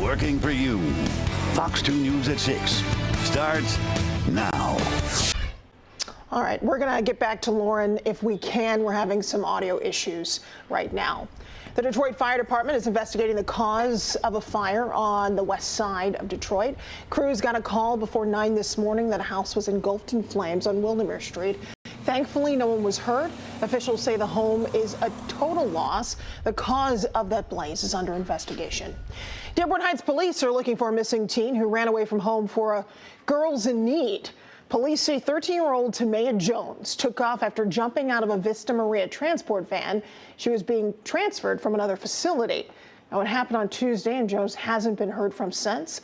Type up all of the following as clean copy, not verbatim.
working for you. Fox 2 News at 6 starts now. All right, we're going to get back to Lauren if we can. We're having some audio issues right now. The Detroit Fire Department is investigating the cause of a fire on the west side of Detroit. Crews got a call before 9 this morning that a house was engulfed in flames on Wildermuir Street. Thankfully, no one was hurt. Officials say the home is a total loss. The cause of that blaze is under investigation. Dearborn Heights police are looking for a missing teen who ran away from home for a Girls in Need. Police say 13-year-old Tamaya Jones took off after jumping out of a Vista Maria transport van. She was being transferred from another facility. Now, it happened on Tuesday, and Jones hasn't been heard from since.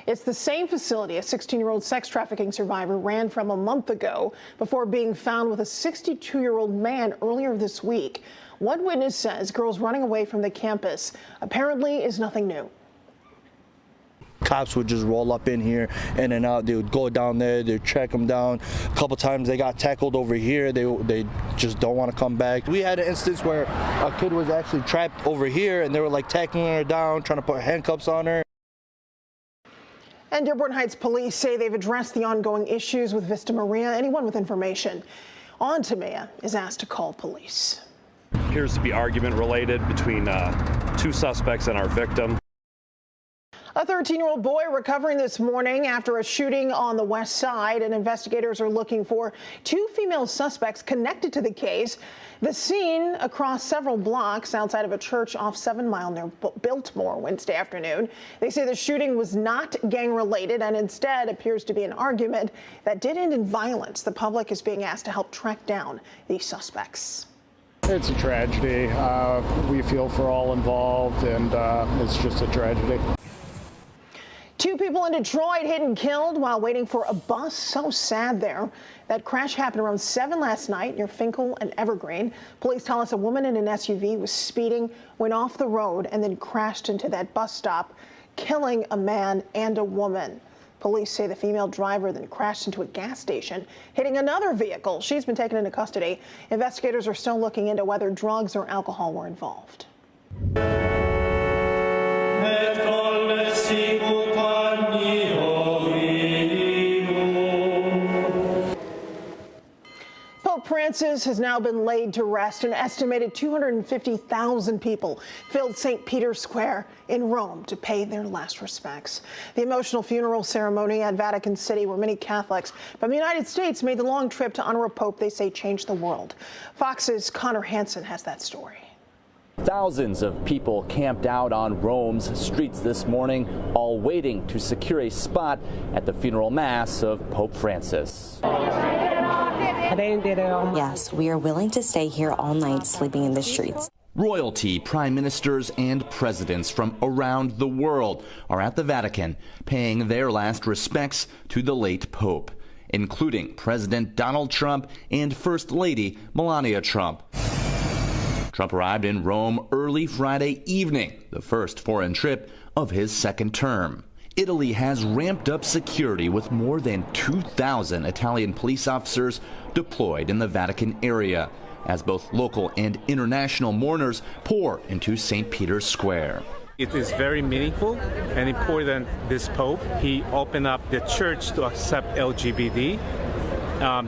It's the same facility a 16-year-old sex trafficking survivor ran from a month ago before being found with a 62-year-old man earlier this week. One witness says girls running away from the campus apparently is nothing new. Cops would just roll up in here in and out. They would go down there, they'd track them down. A couple times they got tackled over here. They just don't want to come back. We had an instance where a kid was actually trapped over here and they were like tackling her down, trying to put handcuffs on her. And Dearborn Heights police say they've addressed the ongoing issues with Vista Maria. Anyone with information on Tamaya is asked to call police. Appears to be argument related between two suspects and our victim. A 13-year-old boy recovering this morning after a shooting on the west side, and investigators are looking for 2 female suspects connected to the case. The scene across several blocks outside of a church off 7 Mile near Biltmore Wednesday afternoon. They say the shooting was not gang-related and instead appears to be an argument that did end in violence. The public is being asked to help track down these suspects. It's a tragedy. We feel for all involved, and it's just a tragedy. 2 people in Detroit hit and killed while waiting for a bus. So sad there. That crash happened around 7 last night near Finkel and Evergreen. Police tell us a woman in an SUV was speeding, went off the road, and then crashed into that bus stop, killing a man and a woman. Police say the female driver then crashed into a gas station, hitting another vehicle. She's been taken into custody. Investigators are still looking into whether drugs or alcohol were involved. Pope Francis has now been laid to rest. An estimated 250,000 people filled St. Peter's Square in Rome to pay their last respects. The emotional funeral ceremony at Vatican City, where many Catholics from the United States made the long trip to honor a pope they say changed the world. Fox's Connor Hansen has that story. Thousands of people camped out on Rome's streets this morning, all waiting to secure a spot at the funeral mass of Pope Francis. Yes, we are willing to stay here all night sleeping in the streets. Royalty, prime ministers, and presidents from around the world are at the Vatican paying their last respects to the late Pope, including President Donald Trump and First Lady Melania Trump. Trump arrived in Rome early Friday evening, the first foreign trip of his second term. Italy has ramped up security with more than 2,000 Italian police officers deployed in the Vatican area, as both local and international mourners pour into St. Peter's Square. It is very meaningful and important. This Pope, he opened up the church to accept LGBT,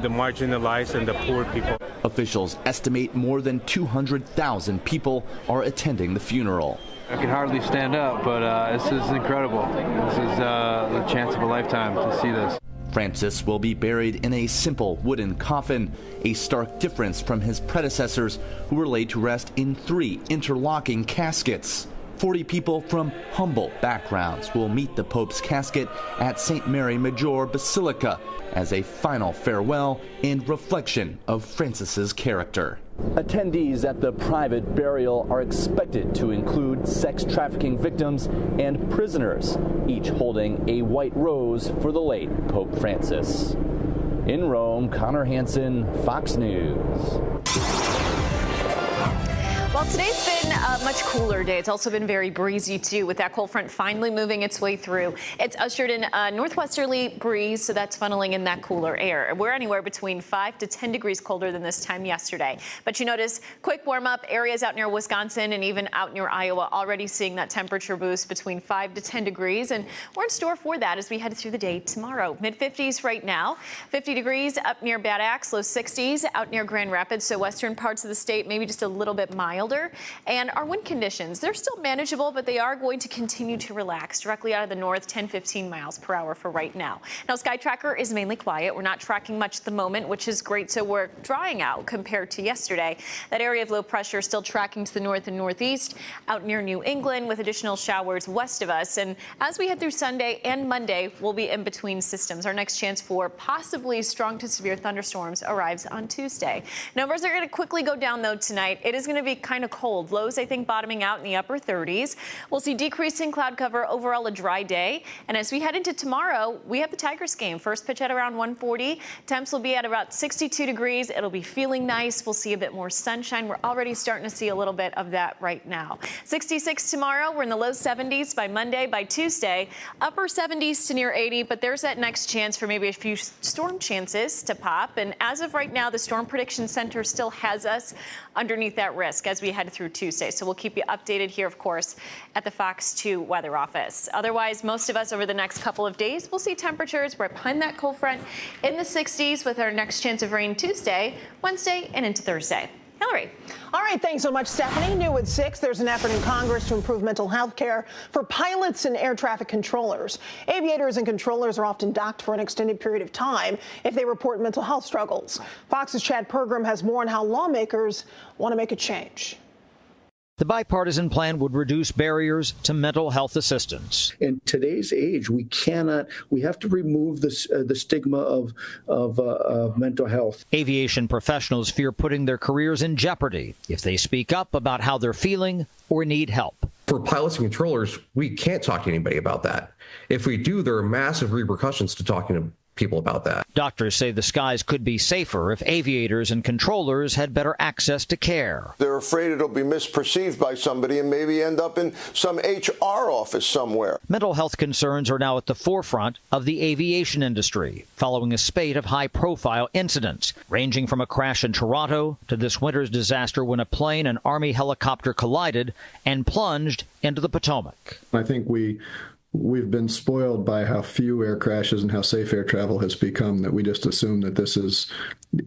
the marginalized and the poor people. Officials estimate more than 200,000 people are attending the funeral. I can hardly stand up, but this is incredible. This is the chance of a lifetime to see this. Francis will be buried in a simple wooden coffin, a stark difference from his predecessors who were laid to rest in 3 interlocking caskets. 40 people from humble backgrounds will meet the Pope's casket at St. Mary Major Basilica as a final farewell and reflection of Francis's character. Attendees at the private burial are expected to include sex trafficking victims and prisoners, each holding a white rose for the late Pope Francis. In Rome, Connor Hansen, Fox News. Well, today's been a much cooler day. It's also been very breezy, too, with that cold front finally moving its way through. It's ushered in a northwesterly breeze, so that's funneling in that cooler air. We're anywhere between 5 to 10 degrees colder than this time yesterday. But you notice quick warm-up areas out near Wisconsin and even out near Iowa already seeing that temperature boost between 5 to 10 degrees. And we're in store for that as we head through the day tomorrow. Mid-50s right now, 50 degrees up near Bad Axe, low 60s out near Grand Rapids. So western parts of the state, maybe just a little bit milder. And our wind conditions, they're still manageable, but they are going to continue to relax directly out of the north, 10-15 miles per hour for right now. Now, Sky Tracker is mainly quiet. We're not tracking much at the moment, which is great. So we're drying out compared to yesterday. That area of low pressure still tracking to the north and northeast out near New England with additional showers west of us. And as we head through Sunday and Monday, we'll be in between systems. Our next chance for possibly strong to severe thunderstorms arrives on Tuesday. Numbers are going to quickly go down, though, tonight. It is going to be kind of cold. Lows, I think, bottoming out in the upper 30s. We'll see decreasing cloud cover, overall a dry day. And as we head into tomorrow, we have the Tigers game. First pitch at around 1:40. Temps will be at about 62 degrees. It'll be feeling nice. We'll see a bit more sunshine. We're already starting to see a little bit of that right now. 66 tomorrow. We're in the low 70s by Monday. By Tuesday, upper 70s to near 80. But there's that next chance for maybe a few storm chances to pop. And as of right now, the Storm Prediction Center still has us underneath that risk as we head through Tuesday. So we'll keep you updated here, of course, at the Fox 2 weather office. Otherwise, most of us over the next couple of days will see temperatures right behind that cold front in the 60s with our next chance of rain Tuesday, Wednesday, and into Thursday. Hilary. All right, thanks so much, Stephanie. New at 6, there's an effort in Congress to improve mental health care for pilots and air traffic controllers. Aviators and controllers are often docked for an extended period of time if they report mental health struggles. Fox's Chad Pergram has more on how lawmakers want to make a change. The bipartisan plan would reduce barriers to mental health assistance. In today's age, we have to remove the stigma of mental health. Aviation professionals fear putting their careers in jeopardy if they speak up about how they're feeling or need help. For pilots and controllers, we can't talk to anybody about that. If we do, there are massive repercussions to talking to people about that. Doctors say the skies could be safer if aviators and controllers had better access to care. They're afraid it'll be misperceived by somebody and maybe end up in some HR office somewhere. Mental health concerns are now at the forefront of the aviation industry, following a spate of high-profile incidents, ranging from a crash in Toronto to this winter's disaster when a plane and Army helicopter collided and plunged into the Potomac. I think we've been spoiled by how few air crashes and how safe air travel has become that we just assume that this is,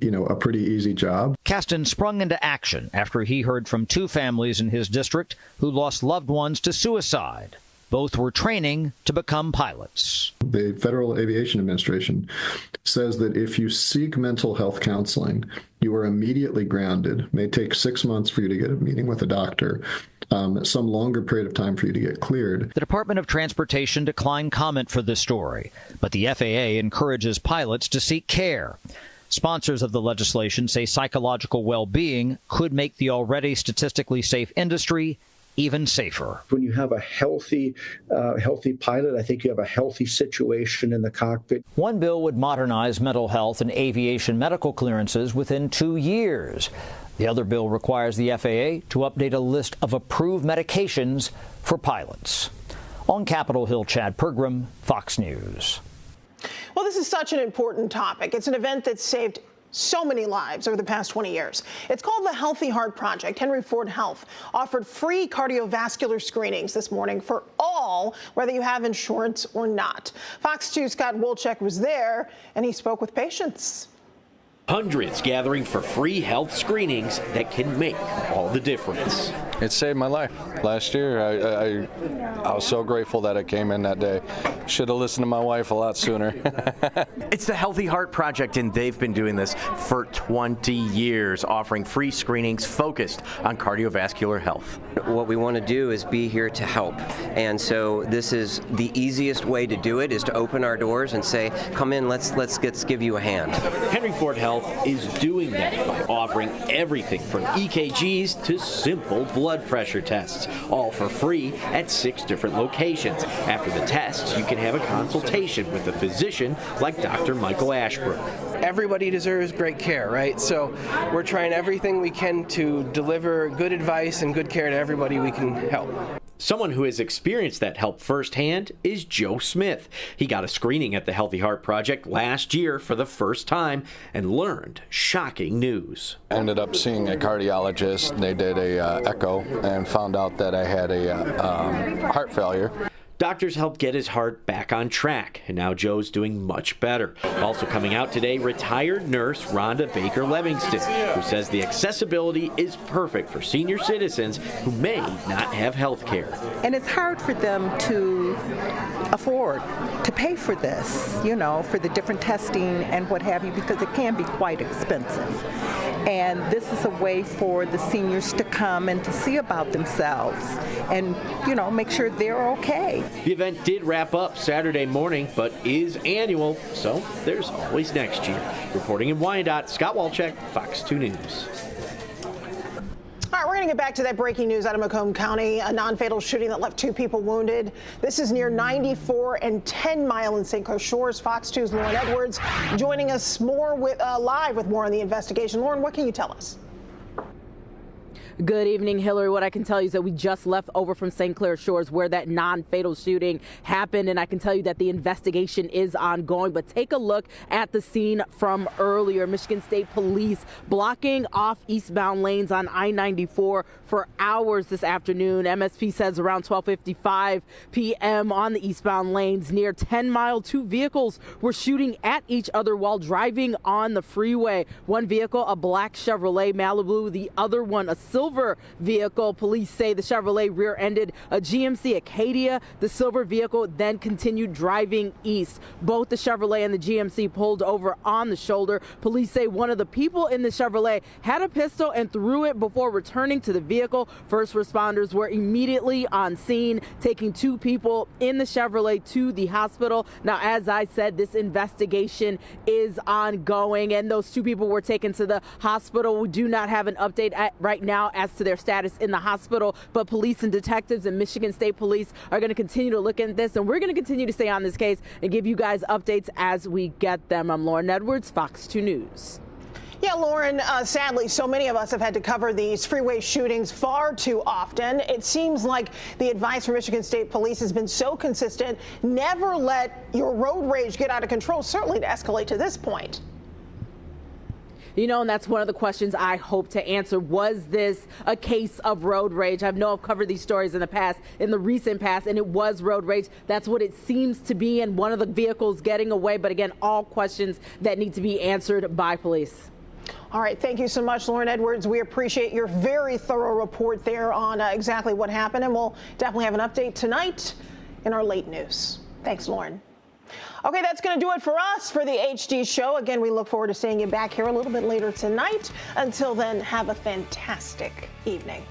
a pretty easy job. Kasten sprung into action after he heard from 2 families in his district who lost loved ones to suicide. Both were training to become pilots. The Federal Aviation Administration says that if you seek mental health counseling, you are immediately grounded. It may take 6 months for you to get a meeting with a doctor. Some longer period of time for you to get cleared. The Department of Transportation declined comment for this story, but the FAA encourages pilots to seek care. Sponsors of the legislation say psychological well-being could make the already statistically safe industry even safer. When you have a healthy pilot, I think you have a healthy situation in the cockpit. One bill would modernize mental health and aviation medical clearances within 2 years. The other bill requires the FAA to update a list of approved medications for pilots. On Capitol Hill, Chad Pergram, Fox News. Well, this is such an important topic. It's an event that saved so many lives over the past 20 years. It's called the Healthy Heart Project. Henry Ford Health offered free cardiovascular screenings this morning for all, whether you have insurance or not. Fox 2's Scott Wolchek was there, and he spoke with patients. Hundreds gathering for free health screenings that can make all the difference. It saved my life. Last year, I was so grateful that I came in that day. Should have listened to my wife a lot sooner. It's the Healthy Heart Project, and they've been doing this for 20 years, offering free screenings focused on cardiovascular health. What we want to do is be here to help. And so this is the easiest way to do it, is to open our doors and say, come in, let's give you a hand. Henry Ford Health is doing that by offering everything from EKGs to simple blood blood pressure tests, all for free at 6 different locations. After the tests, you can have a consultation with a physician like Dr. Michael Ashbrook. Everybody deserves great care, right? So we're trying everything we can to deliver good advice and good care to everybody we can help. Someone who has experienced that help firsthand is Joe Smith. He got a screening at the Healthy Heart Project last year for the first time and learned shocking news. I ended up seeing a cardiologist. They did a echo and found out that I had a heart failure. Doctors helped get his heart back on track, and now Joe's doing much better. Also coming out today, retired nurse Rhonda Baker Levingston, who says the accessibility is perfect for senior citizens who may not have health care. And it's hard for them to afford to pay for this, you know, for the different testing and what have you, because it can be quite expensive. And this is a way for the seniors to come and to see about themselves and, you know, make sure they're okay. The event did wrap up Saturday morning, but is annual, so there's always next year. Reporting in Wyandotte, Scott Walczak, Fox 2 News. All right, we're going to get back to that breaking news out of Macomb County, a non-fatal shooting that left 2 people wounded. This is near 94 and 10 Mile in St. Clair Shores. Fox 2's Lauren Edwards joining us live with more on the investigation. Lauren, what can you tell us? Good evening, Hilary. What I can tell you is that we just left over from St. Clair Shores where that non-fatal shooting happened, and I can tell you that the investigation is ongoing. But take a look at the scene from earlier. Michigan State Police blocking off eastbound lanes on I-94 for hours this afternoon. MSP says around 12:55 p.m. on the eastbound lanes near 10 Mile, 2 vehicles were shooting at each other while driving on the freeway. One vehicle, a black Chevrolet Malibu, the other one, a silver vehicle. Police say the Chevrolet rear-ended a GMC Acadia. The silver vehicle then continued driving east. Both the Chevrolet and the GMC pulled over on the shoulder. Police say one of the people in the Chevrolet had a pistol and threw it before returning to the vehicle. First responders were immediately on scene, taking 2 people in the Chevrolet to the hospital. Now, as I said, this investigation is ongoing, and those 2 people were taken to the hospital. We do not have an update right now as to their status in the hospital, but police and detectives and Michigan State Police are going to continue to look at this, and we're going to continue to stay on this case and give you guys updates as we get them. I'm Lauren Edwards, Fox 2 News. Yeah, Lauren, sadly, so many of us have had to cover these freeway shootings far too often. It seems like the advice from Michigan State Police has been so consistent. Never let your road rage get out of control, certainly to escalate to this point. You know, and that's one of the questions I hope to answer. Was this a case of road rage? I know I've covered these stories in the past, in the recent past, and it was road rage. That's what it seems to be, and one of the vehicles getting away. But again, all questions that need to be answered by police. All right. Thank you so much, Lauren Edwards. We appreciate your very thorough report there on exactly what happened, and we'll definitely have an update tonight in our late news. Thanks, Lauren. Okay, that's going to do it for us for the HD show. Again, we look forward to seeing you back here a little bit later tonight. Until then, have a fantastic evening.